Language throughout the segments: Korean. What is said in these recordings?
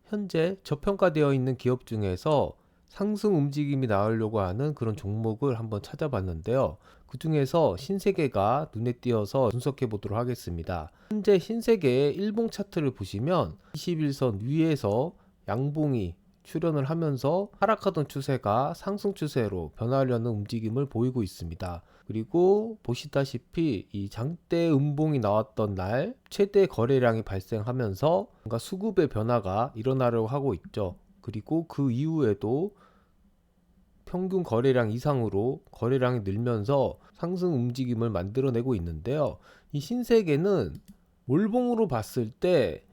현재 저평가되어 있는 기업 중에서 상승 움직임이 나오려고 하는 그런 종목을 한번 찾아봤는데요. 그 중에서 신세계가 눈에 띄어서 분석해 보도록 하겠습니다. 현재 신세계의 일봉 차트를 보시면 21선 위에서 양봉이 출현을 하면서 하락하던 추세가 상승 추세로 변하려는 움직임을 보이고 있습니다. 그리고 보시다시피 이 장대 음봉이 나왔던 날 최대 거래량이 발생하면서 뭔가 수급의 변화가 일어나려고 하고 있죠. 그리고 그 이후에도 평균 거래량 이상으로 거래량이 늘면서 상승 움직임을 만들어내고 있는데요. 이 신세계는 월봉으로 봤을 때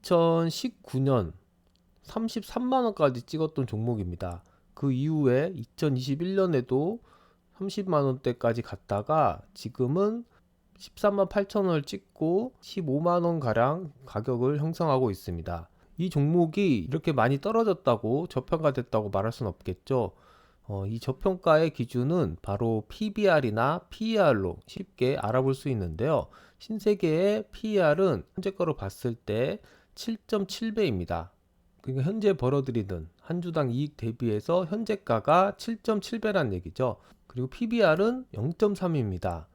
2019년 33만원까지 찍었던 종목입니다. 그 이후에 2021년에도 30만원대까지 갔다가 지금은 13만 8천원을 찍고 15만원 가량 가격을 형성하고 있습니다. 이 종목이 이렇게 많이 떨어졌다고 저평가됐다고 말할 수는 없겠죠. 이 저평가의 기준은 바로 PBR이나 PER로 쉽게 알아볼 수 있는데요. 신세계의 PER은 현재 거로 봤을 때 7.7배입니다. 그러니까 현재 벌어들이는 한 주당 이익 대비해서 현재가가 7.7배란 얘기죠. 그리고 PBR은 0.3입니다.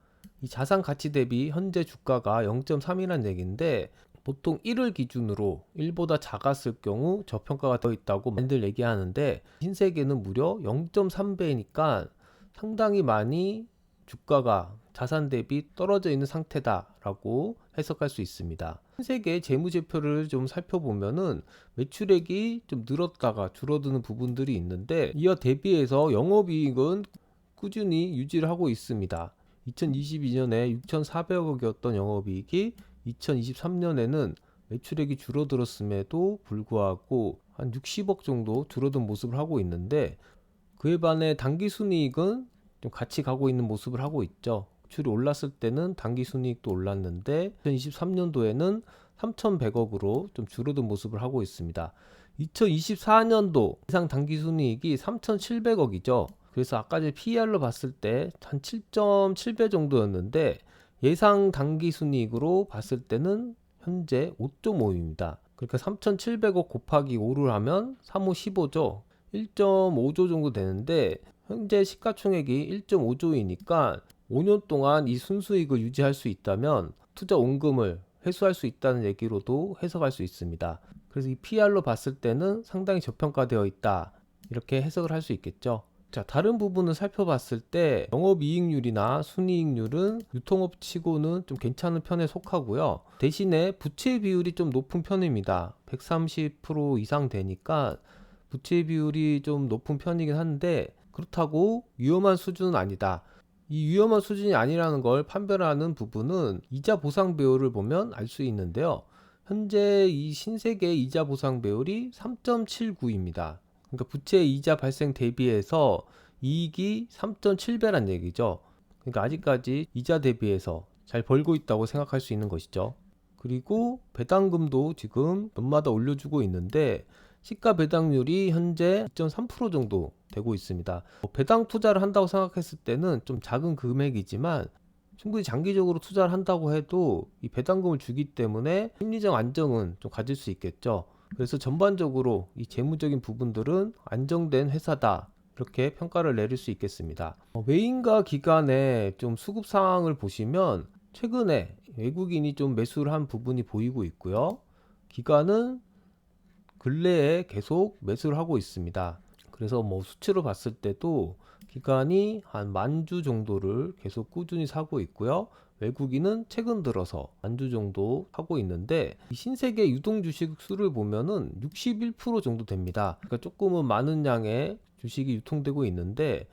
이 자산 가치 대비 현재 주가가 0.3이란 얘기인데 보통 1을 기준으로 1보다 작았을 경우 저평가가 더 있다고 많이들 얘기하는데 신세계는 무려 0.3배니까 상당히 많이 주가가 자산 대비 떨어져 있는 상태다라고 해석할 수 있습니다. 신세계 재무제표를 좀 살펴보면은 매출액이 좀 늘었다가 줄어드는 부분들이 있는데 이와 대비해서 영업이익은 꾸준히 유지를 하고 있습니다. 2022년에 6,400억이었던 영업이익이 2023년에는 매출액이 줄어들었음에도 불구하고 한 60억 정도 줄어든 모습을 하고 있는데 그에 반해 당기순이익은 좀 같이 가고 있는 모습을 하고 있죠. 매출이 올랐을 때는 당기순이익도 올랐는데 2023년도에는 3,100억으로 좀 줄어든 모습을 하고 있습니다. 2024년도 예상 당기순이익이 3,700억이죠. 그래서 아까 전에 PER로 봤을 때 한 7.7배 정도였는데 예상 당기순이익으로 봤을 때는 현재 5.5입니다. 그러니까 3,700억 곱하기 5를 하면 3호 15조 1.5조 정도 되는데 현재 시가총액이 1.5조이니까 5년 동안 이 순수익을 유지할 수 있다면 투자 원금을 회수할 수 있다는 얘기로도 해석할 수 있습니다. 그래서 이 PR로 봤을 때는 상당히 저평가되어 있다 이렇게 해석을 할 수 있겠죠. 자, 다른 부분을 살펴봤을 때 영업이익률이나 순이익률은 유통업 치고는 좀 괜찮은 편에 속하고요. 대신에 부채 비율이 좀 높은 편입니다. 130% 이상 되니까 부채 비율이 좀 높은 편이긴 한데 그렇다고 위험한 수준은 아니다. 이 위험한 수준이 아니라는 걸 판별하는 부분은 이자 보상 배율을 보면 알 수 있는데요. 현재 이 신세계 이자 보상 배율이 3.79입니다. 그러니까 부채 이자 발생 대비해서 이익이 3.7배란 얘기죠. 그러니까 아직까지 이자 대비해서 잘 벌고 있다고 생각할 수 있는 것이죠. 그리고 배당금도 지금 연마다 올려주고 있는데 시가 배당률이 현재 2.3% 정도 되고 있습니다. 배당 투자를 한다고 생각했을 때는 좀 작은 금액이지만 충분히 장기적으로 투자를 한다고 해도 이 배당금을 주기 때문에 심리적 안정은 좀 가질 수 있겠죠. 그래서 전반적으로 이 재무적인 부분들은 안정된 회사다 이렇게 평가를 내릴 수 있겠습니다. 외인과 기관의 좀 수급 상황을 보시면 최근에 외국인이 좀 매수를 한 부분이 보이고 있고요. 기관은 근래에 계속 매수를 하고 있습니다. 그래서 뭐 수치로 봤을 때도 기관이 한 10,000주 정도를 계속 꾸준히 사고 있고요. 외국인은 최근 들어서 10,000주 정도 사고 있는데 이 신세계 유동 주식 수를 보면은 61% 정도 됩니다. 그러니까 조금은 많은 양의 주식이 유통되고 있는데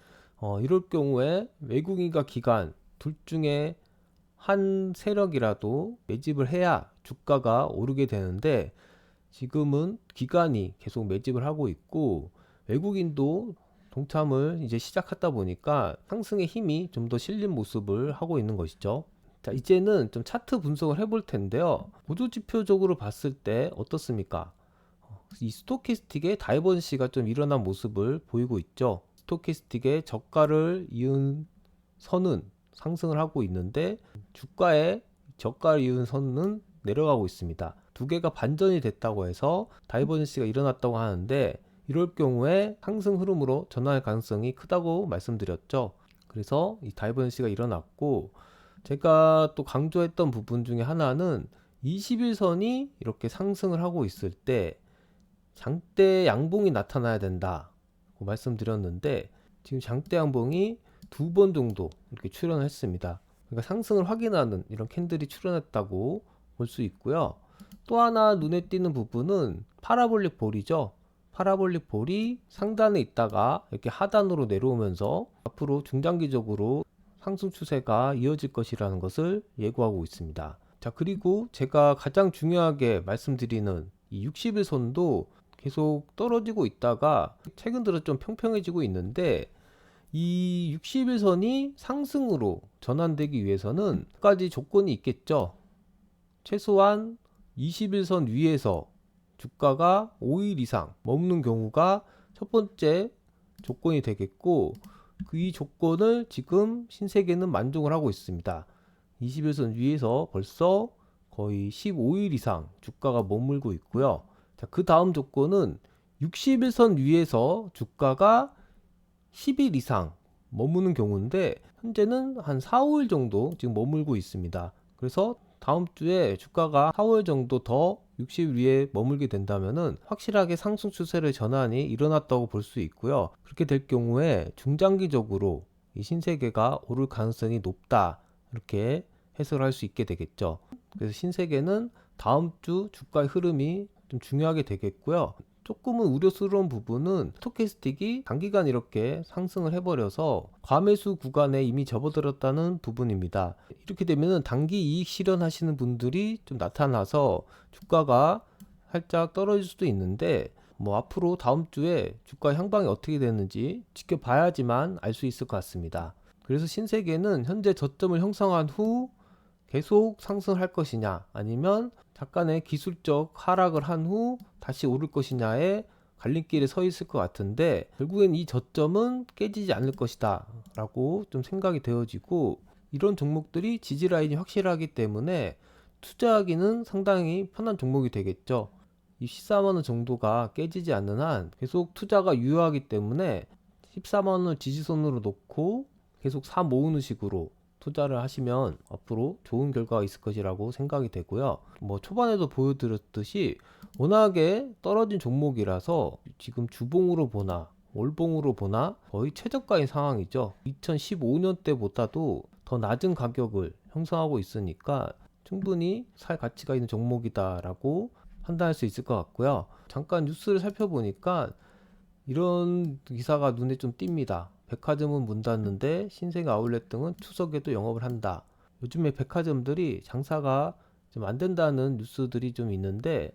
이럴 경우에 외국인과 기관 둘 중에 한 세력이라도 매집을 해야 주가가 오르게 되는데 지금은 기관이 계속 매집을 하고 있고 외국인도 동참을 이제 시작하다 보니까 상승의 힘이 좀 더 실린 모습을 하고 있는 것이죠. 자, 이제는 좀 차트 분석을 해볼 텐데요. 보조지표적으로 봤을 때 어떻습니까? 이 스토캐스틱의 다이버전시가 좀 일어난 모습을 보이고 있죠. 스토캐스틱의 저가를 이은 선은 상승을 하고 있는데 주가의 저가를 이은 선은 내려가고 있습니다. 두 개가 반전이 됐다고 해서 다이버전시가 일어났다고 하는데, 이럴 경우에 상승 흐름으로 전환할 가능성이 크다고 말씀드렸죠. 그래서 이 다이버전시가 일어났고, 제가 또 강조했던 부분 중에 하나는 21선이 이렇게 상승을 하고 있을 때 장대 양봉이 나타나야 된다고 말씀드렸는데, 지금 장대 양봉이 두 번 정도 이렇게 출현을 했습니다. 그러니까 상승을 확인하는 이런 캔들이 출현했다고 볼 수 있고요. 또 하나 눈에 띄는 부분은 파라볼릭 볼이죠. 파라볼릭 볼이 상단에 있다가 이렇게 하단으로 내려오면서 앞으로 중장기적으로 상승 추세가 이어질 것이라는 것을 예고하고 있습니다. 자, 그리고 제가 가장 중요하게 말씀드리는 이 60일선도 계속 떨어지고 있다가 최근 들어 좀 평평해지고 있는데, 이 60일선이 상승으로 전환되기 위해서는 몇 가지 조건이 있겠죠. 최소한 21선 위에서 주가가 5일 이상 머무는 경우가 첫 번째 조건이 되겠고, 이 조건을 지금 신세계는 만족을 하고 있습니다. 21선 위에서 벌써 거의 15일 이상 주가가 머물고 있고요. 자, 그 다음 조건은 61선 위에서 주가가 10일 이상 머무는 경우인데, 현재는 한 4, 5일 정도 지금 머물고 있습니다. 그래서 다음 주에 주가가 4, 5일 정도 더 60일 위에 머물게 된다면은 확실하게 상승 추세의 전환이 일어났다고 볼 수 있고요. 그렇게 될 경우에 중장기적으로 이 신세계가 오를 가능성이 높다, 이렇게 해석을 할 수 있게 되겠죠. 그래서 신세계는 다음 주 주가의 흐름이 좀 중요하게 되겠고요. 조금은 우려스러운 부분은 스토캐스틱이 단기간 이렇게 상승을 해버려서 과매수 구간에 이미 접어들었다는 부분입니다. 이렇게 되면 단기 이익 실현하시는 분들이 좀 나타나서 주가가 살짝 떨어질 수도 있는데, 뭐 앞으로 다음 주에 주가 향방이 어떻게 되는지 지켜봐야지만 알 수 있을 것 같습니다. 그래서 신세계는 현재 저점을 형성한 후 계속 상승할 것이냐, 아니면 잠깐의 기술적 하락을 한 후 다시 오를 것이냐의 갈림길에 서 있을 것 같은데, 결국엔 이 저점은 깨지지 않을 것이다 라고 좀 생각이 되어지고, 이런 종목들이 지지 라인이 확실하기 때문에 투자하기는 상당히 편한 종목이 되겠죠. 이 14만원 정도가 깨지지 않는 한 계속 투자가 유효하기 때문에 14만원을 지지선으로 놓고 계속 사 모으는 식으로 투자를 하시면 앞으로 좋은 결과가 있을 것이라고 생각이 되고요. 뭐 초반에도 보여드렸듯이 워낙에 떨어진 종목이라서 지금 주봉으로 보나 월봉으로 보나 거의 최저가인 상황이죠. 2015년 때보다도 더 낮은 가격을 형성하고 있으니까 충분히 살 가치가 있는 종목이다라고 판단할 수 있을 것 같고요. 잠깐 뉴스를 살펴보니까 이런 기사가 눈에 좀 띕니다. 백화점은 문 닫는데 신세계 아울렛 등은 추석에도 영업을 한다. 요즘에 백화점들이 장사가 좀 안 된다는 뉴스들이 좀 있는데,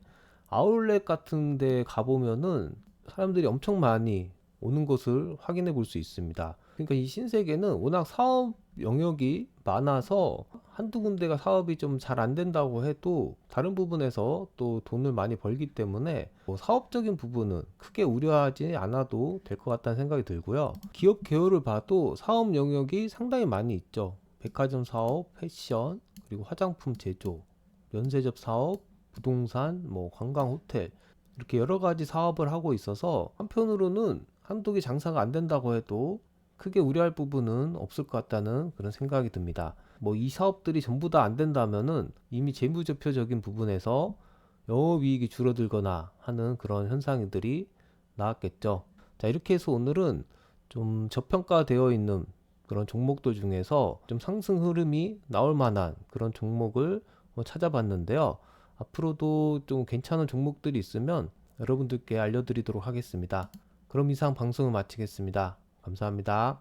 아울렛 같은 데 가보면은 사람들이 엄청 많이 오는 것을 확인해 볼 수 있습니다. 그러니까 이 신세계는 워낙 사업 영역이 많아서 한두 군데가 사업이 좀 잘 안 된다고 해도 다른 부분에서 또 돈을 많이 벌기 때문에 뭐 사업적인 부분은 크게 우려하지 않아도 될 것 같다는 생각이 들고요. 기업 개요를 봐도 사업 영역이 상당히 많이 있죠. 백화점 사업, 패션, 그리고 화장품 제조, 면세점 사업, 부동산, 뭐 관광 호텔, 이렇게 여러 가지 사업을 하고 있어서 한편으로는 한두 개 장사가 안 된다고 해도 크게 우려할 부분은 없을 것 같다는 그런 생각이 듭니다. 뭐 이 사업들이 전부 다 안 된다면은 이미 재무제표적인 부분에서 영업이익이 줄어들거나 하는 그런 현상들이 나왔겠죠. 자, 이렇게 해서 오늘은 좀 저평가되어 있는 그런 종목들 중에서 좀 상승 흐름이 나올 만한 그런 종목을 찾아봤는데요. 앞으로도 좀 괜찮은 종목들이 있으면 여러분들께 알려드리도록 하겠습니다. 그럼 이상 방송을 마치겠습니다. 감사합니다.